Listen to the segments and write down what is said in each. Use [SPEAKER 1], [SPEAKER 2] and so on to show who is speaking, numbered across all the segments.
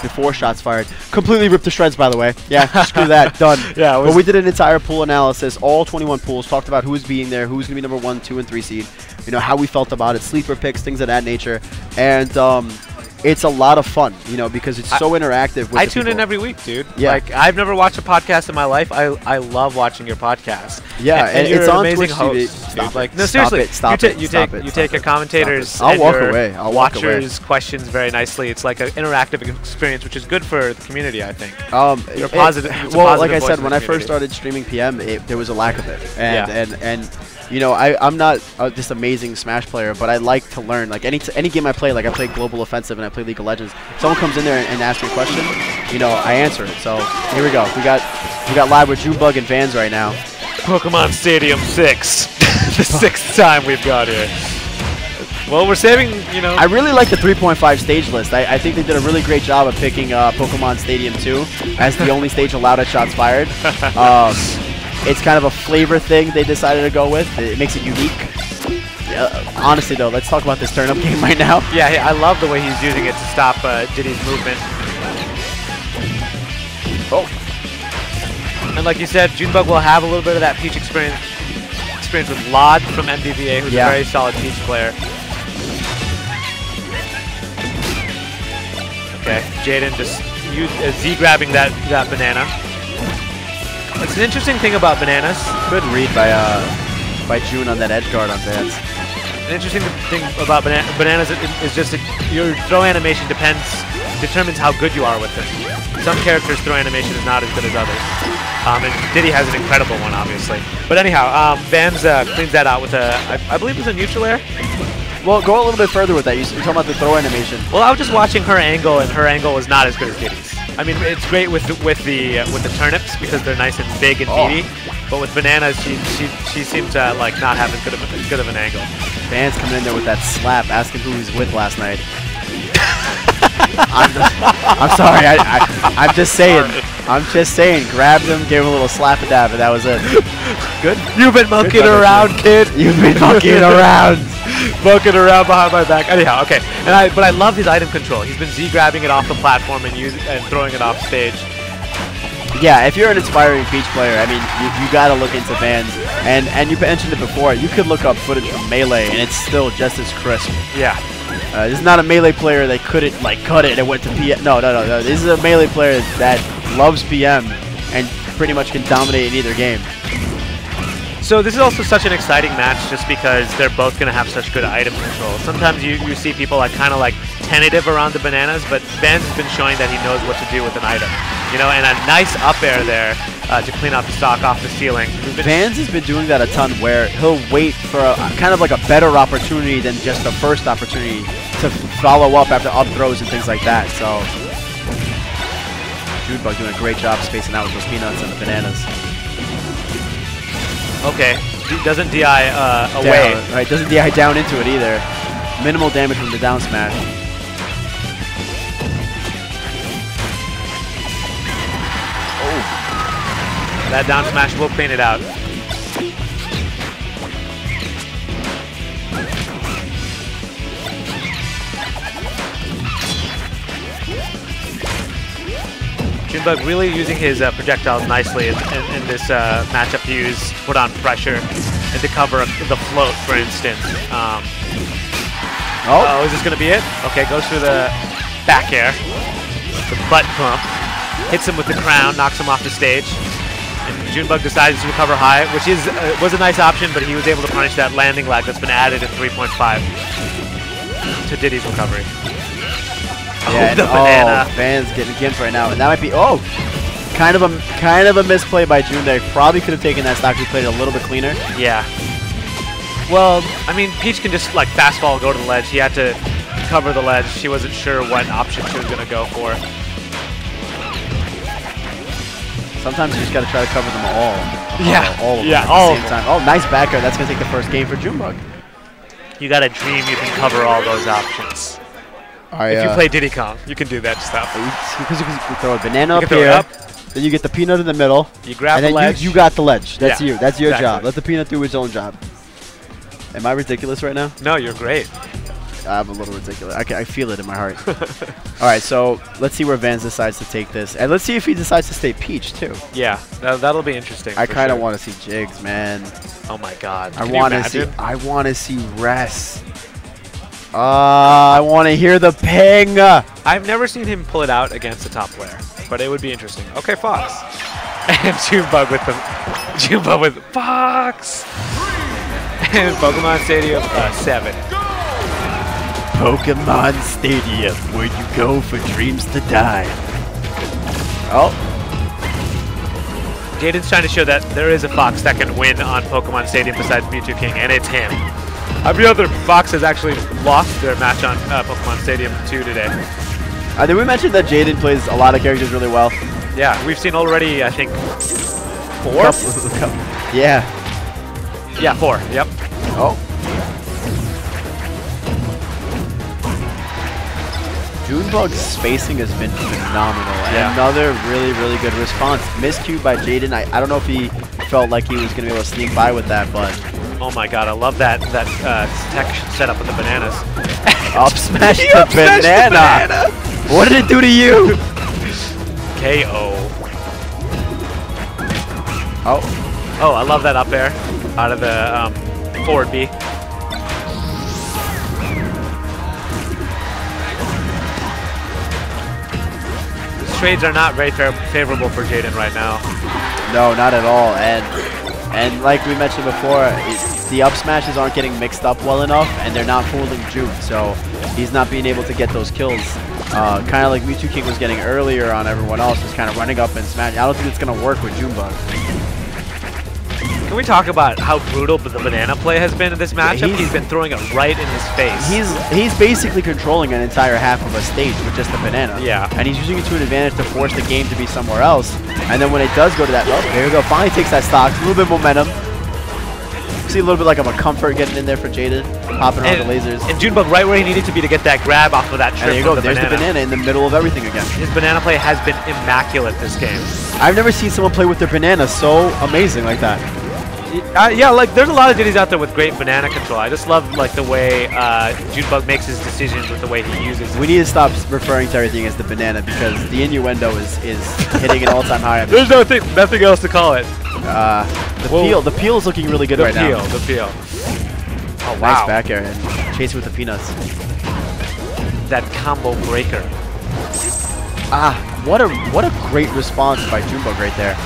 [SPEAKER 1] before shots fired. Completely ripped to shreds, by the way. Yeah, screw that. Done.
[SPEAKER 2] Yeah,
[SPEAKER 1] but we did an entire pool analysis, all 21 pools, talked about who was being there, who was going to be number 1, 2, and 3 seed, you know, how we felt about it, sleeper picks, things of that nature. And it's a lot of fun, you know, because it's so interactive with
[SPEAKER 2] I
[SPEAKER 1] the
[SPEAKER 2] tune
[SPEAKER 1] people.
[SPEAKER 2] in every week, dude.
[SPEAKER 1] Yeah.
[SPEAKER 2] Like, I've never watched a podcast in my life. I love watching your podcast.
[SPEAKER 1] Yeah,
[SPEAKER 2] and
[SPEAKER 1] it's
[SPEAKER 2] you're an
[SPEAKER 1] on
[SPEAKER 2] amazing
[SPEAKER 1] Twitch
[SPEAKER 2] host.
[SPEAKER 1] TV.
[SPEAKER 2] Dude.
[SPEAKER 1] Stop
[SPEAKER 2] Like,
[SPEAKER 1] it.
[SPEAKER 2] no,
[SPEAKER 1] Stop
[SPEAKER 2] seriously.
[SPEAKER 1] it. Stop it. Stop it.
[SPEAKER 2] You
[SPEAKER 1] Stop
[SPEAKER 2] take
[SPEAKER 1] it.
[SPEAKER 2] your commentators
[SPEAKER 1] Stop it.
[SPEAKER 2] and
[SPEAKER 1] I'll walk
[SPEAKER 2] your
[SPEAKER 1] away. I'll walk away.
[SPEAKER 2] watchers' questions very nicely. It's like an interactive experience, which is good for the community, I think.
[SPEAKER 1] You're
[SPEAKER 2] positive.
[SPEAKER 1] Well, like I said, when I first started streaming PM, there was a lack of it, and you know, I'm not this amazing Smash player, but I like to learn. Like any game I play, like I play Global Offensive and I play League of Legends. If someone comes in there and asks me a question, you know, I answer it. So here we go. We got live with Junebug and VaNz right now.
[SPEAKER 2] Pokemon Stadium 6, the 6th time we've got here. Well, we're saving, you know.
[SPEAKER 1] I really like the 3.5 stage list. I think they did a really great job of picking Pokemon Stadium 2 as the only stage allowed at shots fired. It's kind of a flavor thing they decided to go with. It makes it unique. Honestly, though, let's talk about this turnip game right now.
[SPEAKER 2] Yeah, I love the way he's using it to stop Diddy's movement.
[SPEAKER 1] Oh.
[SPEAKER 2] And like you said, Junebug will have a little bit of that Peach experience with Lod from MDVA, who's a very solid Peach player. Okay, Jaden just Z-grabbing that banana. It's an interesting thing about bananas.
[SPEAKER 1] Good read by June on that edge guard on VaNz.
[SPEAKER 2] An interesting thing about bananas is just that your throw animation determines how good you are with it. Some characters' throw animation is not as good as others. And Diddy has an incredible one, obviously. But anyhow, VaNz cleans that out with I believe it was a neutral air.
[SPEAKER 1] Well, go a little bit further with that. You're talking about the throw animation.
[SPEAKER 2] Well, I was just watching her angle, and her angle was not as good as Diddy's. I mean, it's great with the turnips because they're nice and big and meaty. But with bananas, she seemed to like not have as good of an angle.
[SPEAKER 1] VaNz coming in there with that slap, asking who he's with last night. I'm sorry. I'm just saying. I'm just saying. Grabbed him, gave him a little slap a dab, and that was it. Good.
[SPEAKER 2] You've been monkeying around, kid.
[SPEAKER 1] You've been monkeying around.
[SPEAKER 2] Monkeying around behind my back. Anyhow, okay. But I love his item control. He's been Z-grabbing it off the platform and throwing it off stage.
[SPEAKER 1] Yeah, if you're an aspiring Peach player, I mean, you got to look into VaNz. And you mentioned it before. You could look up footage from Melee, and it's still just as crisp.
[SPEAKER 2] Yeah.
[SPEAKER 1] This is not a Melee player that couldn't like cut it and went to PM. No. This is a Melee player that loves PM and pretty much can dominate in either game.
[SPEAKER 2] So this is also such an exciting match just because they're both going to have such good item control. Sometimes you see people like kind of like tentative around the bananas, but VaNz has been showing that he knows what to do with an item. You know, and a nice up air there to clean out the stock off the ceiling.
[SPEAKER 1] VaNz has been doing that a ton where he'll wait for kind of like a better opportunity than just the first opportunity to follow up after up throws and things like that. So Junebug doing a great job spacing out with those peanuts and the bananas.
[SPEAKER 2] Okay, doesn't DI away.
[SPEAKER 1] Down, right, doesn't DI down into it either. Minimal damage from the down smash.
[SPEAKER 2] Oh. That down smash will clean it out. Junebug really using his projectiles nicely in this matchup to put on pressure and to cover the float, for instance. Oh, is this going to be it? Okay, goes through the back air, the butt pump, hits him with the crown, knocks him off the stage. And Junebug decides to recover high, which was a nice option, but he was able to punish that landing lag that's been added in 3.5 to Diddy's recovery.
[SPEAKER 1] Yeah,
[SPEAKER 2] the banana.
[SPEAKER 1] VaNz getting gimped right now, and that might be kind of a misplay by June there. Probably could have taken that stock. He played it a little bit cleaner.
[SPEAKER 2] Yeah. Well, I mean, Peach can just like fast fall, go to the ledge. He had to cover the ledge. She wasn't sure what option she was gonna go for.
[SPEAKER 1] Sometimes you just gotta try to cover them all. All of them at the same time. Oh, nice back air. That's gonna take the first game for Junebug.
[SPEAKER 2] You gotta dream you can cover all those options. If you play Diddy Kong, you can do that stuff.
[SPEAKER 1] Because you can throw a banana up here, then you get the peanut in the middle.
[SPEAKER 2] You grab
[SPEAKER 1] and
[SPEAKER 2] the
[SPEAKER 1] then
[SPEAKER 2] ledge.
[SPEAKER 1] You got the ledge. That's you. That's your
[SPEAKER 2] exactly.
[SPEAKER 1] job. Let the peanut do its own job. Am I ridiculous right now?
[SPEAKER 2] No, you're great.
[SPEAKER 1] I'm a little ridiculous. I feel it in my heart. All right, so let's see where VaNz decides to take this. And let's see if he decides to stay Peach, too.
[SPEAKER 2] Yeah, that'll be interesting.
[SPEAKER 1] I kind of want to see Jigs, man.
[SPEAKER 2] Oh, my God.
[SPEAKER 1] I want to see Rest. I want to hear the ping.
[SPEAKER 2] I've never seen him pull it out against a top player, but it would be interesting. Okay, Fox. And Junebug with the Fox. And Pokemon Stadium 7.
[SPEAKER 1] Pokemon Stadium, where you go for dreams to die. Oh.
[SPEAKER 2] Jaden's trying to show that there is a Fox that can win on Pokemon Stadium besides Mewtwo King, and it's him. Every other Fox has actually lost their match on Pokemon Stadium 2 today.
[SPEAKER 1] Did we mention that Jaden plays a lot of characters really well?
[SPEAKER 2] Yeah, we've seen already, I think, 4?
[SPEAKER 1] Yeah.
[SPEAKER 2] Yeah, 4. Yep.
[SPEAKER 1] Oh. Junebug's spacing has been phenomenal.
[SPEAKER 2] Yeah.
[SPEAKER 1] Another really, really good response. Miscue by Jaden. I don't know if he felt like he was going to be able to sneak by with that, but...
[SPEAKER 2] Oh my God, I love that tech setup with the bananas.
[SPEAKER 1] Up smash the banana. What did it do to you?
[SPEAKER 2] KO.
[SPEAKER 1] Oh.
[SPEAKER 2] Oh, I love that up air out of the forward B. These trades are not very favorable for Jaden right now.
[SPEAKER 1] No, not at all. And like we mentioned before, the up smashes aren't getting mixed up well enough, and they're not fooling Juke, so he's not being able to get those kills. Kind of like Mewtwo King was getting earlier on everyone else, just kind of running up and smashing. I don't think it's going to work with Junebug.
[SPEAKER 2] Can we talk about how brutal the banana play has been in this matchup? He's been throwing it right in his face.
[SPEAKER 1] He's basically controlling an entire half of a stage with just a banana.
[SPEAKER 2] Yeah.
[SPEAKER 1] And he's using it to an advantage to force the game to be somewhere else. And then when it does go to that, oh, there we go. Finally takes that stock. A little bit of momentum. See a little bit like of a comfort getting in there for Jaden, popping around the lasers.
[SPEAKER 2] And Junebug right where he needed to be to get that grab off of that trip.
[SPEAKER 1] And there you go. There's the banana in the middle of everything again.
[SPEAKER 2] His banana play has been immaculate this game.
[SPEAKER 1] I've never seen someone play with their banana so amazing like that.
[SPEAKER 2] Yeah, like there's a lot of ditties out there with great banana control. I just love like the way Junebug makes his decisions with the way he uses it.
[SPEAKER 1] We need to stop referring to everything as the banana because the innuendo is hitting an all-time high.
[SPEAKER 2] There's nothing else to call it.
[SPEAKER 1] The peel is looking really good right now.
[SPEAKER 2] The peel. Oh, wow.
[SPEAKER 1] Nice back air and chase it with the peanuts.
[SPEAKER 2] That combo breaker.
[SPEAKER 1] What a great response by Junebug right there.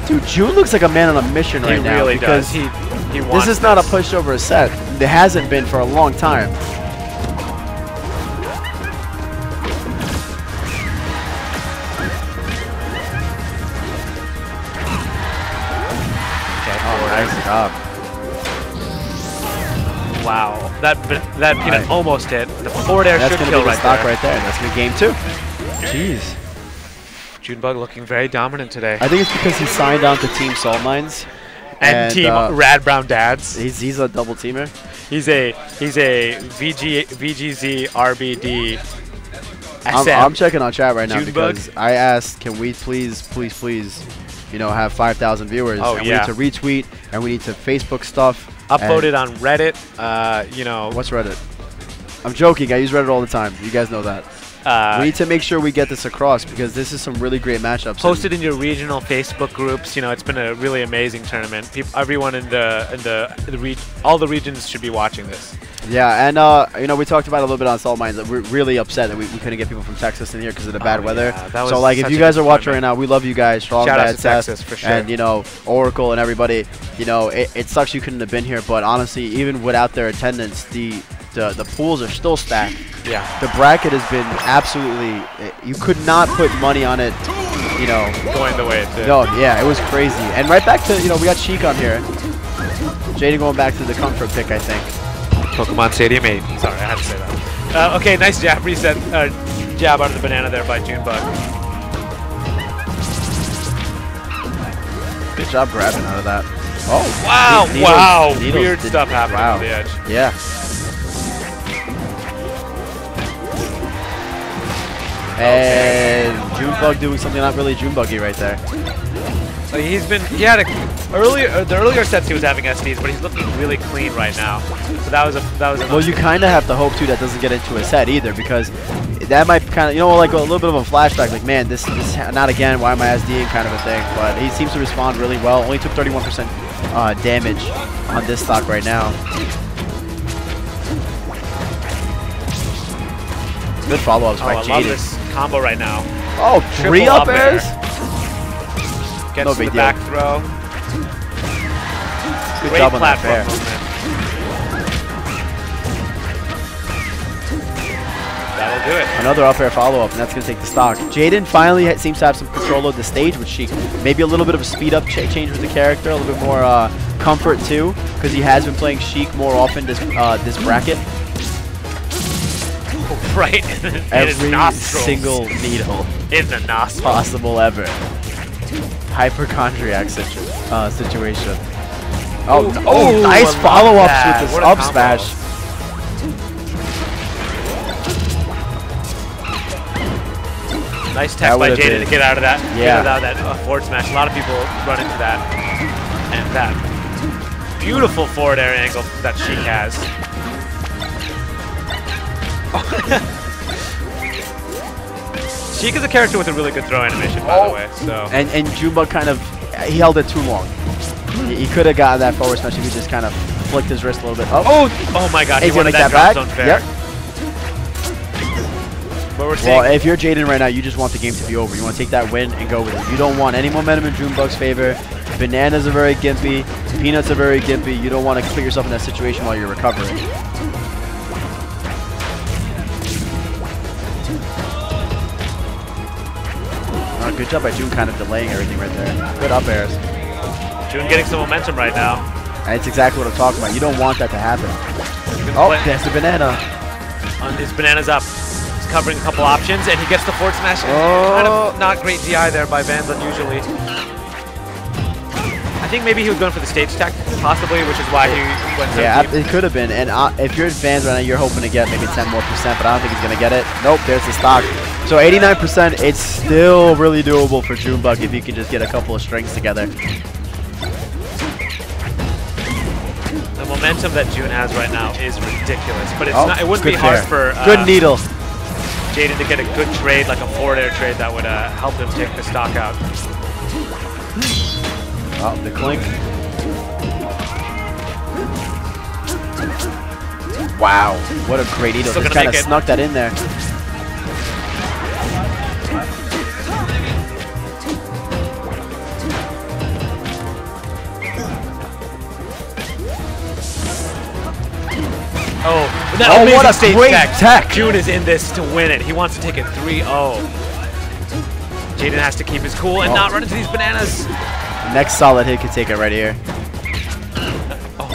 [SPEAKER 1] Dude, June looks like a man on a mission right now.
[SPEAKER 2] He really
[SPEAKER 1] because
[SPEAKER 2] does. He wants
[SPEAKER 1] this is not a pushover set. It hasn't been for a long time. Nice job.
[SPEAKER 2] Wow, that peanut almost hit. The forward air should kill right there.
[SPEAKER 1] Right there. That's gonna be game 2. Jeez.
[SPEAKER 2] Junebug looking very dominant today.
[SPEAKER 1] I think it's because he signed on to Team Salt Mines
[SPEAKER 2] and Team Rad Brown Dads.
[SPEAKER 1] He's a double teamer.
[SPEAKER 2] He's a VGZ RBD.
[SPEAKER 1] I'm checking on chat right now
[SPEAKER 2] Junebug?
[SPEAKER 1] because I asked, can we please, you know, have 5,000 viewers?
[SPEAKER 2] Oh,
[SPEAKER 1] and
[SPEAKER 2] yeah.
[SPEAKER 1] We need to retweet and we need to Facebook stuff.
[SPEAKER 2] Upload it on Reddit. You know.
[SPEAKER 1] What's Reddit? I'm joking. I use Reddit all the time. You guys know that. We need to make sure we get this across because this is some really great matchups.
[SPEAKER 2] Post it in your regional Facebook groups. You know, it's been a really amazing tournament. Everyone in all the regions should be watching this.
[SPEAKER 1] Yeah, and you know, we talked about it a little bit on Salt Mines. We're really upset that we couldn't get people from Texas in here because of the bad weather. Yeah, so like, if you guys are watching right now, we love you guys. Strong,
[SPEAKER 2] shout out
[SPEAKER 1] bad
[SPEAKER 2] to Texas for sure.
[SPEAKER 1] And you know, Oracle and everybody. You know, it sucks you couldn't have been here, but honestly, even without their attendance, the pools are still stacked.
[SPEAKER 2] Yeah.
[SPEAKER 1] The bracket has been absolutely. You could not put money on it. You know,
[SPEAKER 2] going the way it did.
[SPEAKER 1] No, yeah, it was crazy. And right back to, you know, we got Sheik on here. Jaden going back to the comfort pick, I think.
[SPEAKER 2] Pokemon Stadium 8. Sorry, I had to say that. Okay, nice jab reset. Jab out of the banana there by Junebug.
[SPEAKER 1] Good job grabbing out of that. Oh,
[SPEAKER 2] wow, wow. Weird stuff happening on the edge.
[SPEAKER 1] Yeah. And Junebug doing something not really Junebuggy right there.
[SPEAKER 2] Like he had the earlier sets he was having SDs, but he's looking really clean right now. So that was a
[SPEAKER 1] well, you kind of have to hope too that doesn't get into his head either, because that might kind of, you know, like a little bit of a flashback, like, man, this not again, why am I SDing kind of a thing. But he seems to respond really well. Only took 31% damage on this stock right now. Good follow-ups by Jaden.
[SPEAKER 2] I love this combo right now.
[SPEAKER 1] Oh, 3 up airs?
[SPEAKER 2] Gets
[SPEAKER 1] No
[SPEAKER 2] to
[SPEAKER 1] big
[SPEAKER 2] the
[SPEAKER 1] deal.
[SPEAKER 2] back throw.
[SPEAKER 1] Good
[SPEAKER 2] Great
[SPEAKER 1] job on that
[SPEAKER 2] platform
[SPEAKER 1] fair.
[SPEAKER 2] movement. That'll do it.
[SPEAKER 1] Another up air follow-up, and that's going to take the stock. Jaden finally seems to have some control of the stage with Sheik. Maybe a little bit of a speed-up change with the character, a little bit more comfort too, because he has been playing Sheik more often this bracket.
[SPEAKER 2] Right.
[SPEAKER 1] Every single needle
[SPEAKER 2] in the nostril
[SPEAKER 1] possible ever. Hypochondriac situation. Oh,
[SPEAKER 2] ooh,
[SPEAKER 1] oh,
[SPEAKER 2] ooh,
[SPEAKER 1] nice follow-ups with this
[SPEAKER 2] what a
[SPEAKER 1] up
[SPEAKER 2] combo.
[SPEAKER 1] smash.
[SPEAKER 2] Nice tech by Jaden to get out of that.
[SPEAKER 1] Yeah.
[SPEAKER 2] Get out of that forward smash. A lot of people run into that. And that beautiful forward air angle that Sheik has. Sheik is a character with a really good throw animation, by the way. So
[SPEAKER 1] and Junebug kind of, he held it too long. He could have gotten that forward smash if he just kind of flicked his wrist a little bit. Oh
[SPEAKER 2] my God!
[SPEAKER 1] He's
[SPEAKER 2] He wanted
[SPEAKER 1] gonna
[SPEAKER 2] that
[SPEAKER 1] get
[SPEAKER 2] drop
[SPEAKER 1] back.
[SPEAKER 2] zone fair.
[SPEAKER 1] Yep.
[SPEAKER 2] But we're seeing.
[SPEAKER 1] Well, if you're Jaden right now, you just want the game to be over. You want to take that win and go with it. You don't want any momentum in Junebug's favor. Bananas are very gimpy. Peanuts are very gimpy. You don't want to put yourself in that situation while you're recovering. Good job by June kind of delaying everything right there. Good up airs.
[SPEAKER 2] June getting some momentum right now.
[SPEAKER 1] And it's exactly what I'm talking about. You don't want that to happen. Oh, there's the banana.
[SPEAKER 2] His banana's up. He's covering a couple options, and he gets the forward smash. Kind of not great DI there by VaNz unusually. I think maybe he was going for the stage tech, possibly, which is why he went so deep.
[SPEAKER 1] It could have been. And if you're VaNz right now, you're hoping to get maybe 10 more %, but I don't think he's going to get it. Nope, there's the stock. So 89%, it's still really doable for Junebug if you can just get a couple of strings together.
[SPEAKER 2] The momentum that June has right now is ridiculous, but it's not. It wouldn't be hard for
[SPEAKER 1] good needle.
[SPEAKER 2] Jaden to get a good trade, like a forward air trade that would help him take the stock out.
[SPEAKER 1] Oh, the clink. Wow, what a great needle. Just kind of snuck that in there.
[SPEAKER 2] Oh, what a
[SPEAKER 1] great tech.
[SPEAKER 2] June is in this to win it. He wants to take it 3-0. Jaden has to keep his cool and not run into these bananas.
[SPEAKER 1] Next solid hit could take it right here.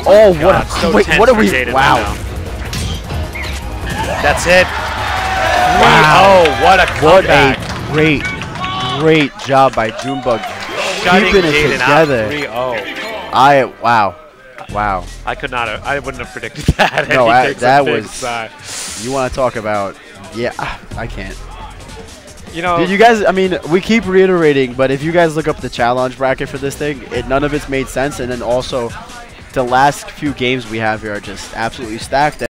[SPEAKER 2] Oh,
[SPEAKER 1] what a what are we? Wow.
[SPEAKER 2] Right, that's it.
[SPEAKER 1] Wow.
[SPEAKER 2] What a comeback.
[SPEAKER 1] What a great job by Junebug. Keeping it together.
[SPEAKER 2] 3-0.
[SPEAKER 1] Wow.
[SPEAKER 2] I could not have. I wouldn't have predicted that.
[SPEAKER 1] No, that was. You want to talk about? Yeah, I can't.
[SPEAKER 2] You know,
[SPEAKER 1] you guys, I mean, we keep reiterating, but if you guys look up the challenge bracket for this thing, none of it's made sense. And then also, the last few games we have here are just absolutely stacked.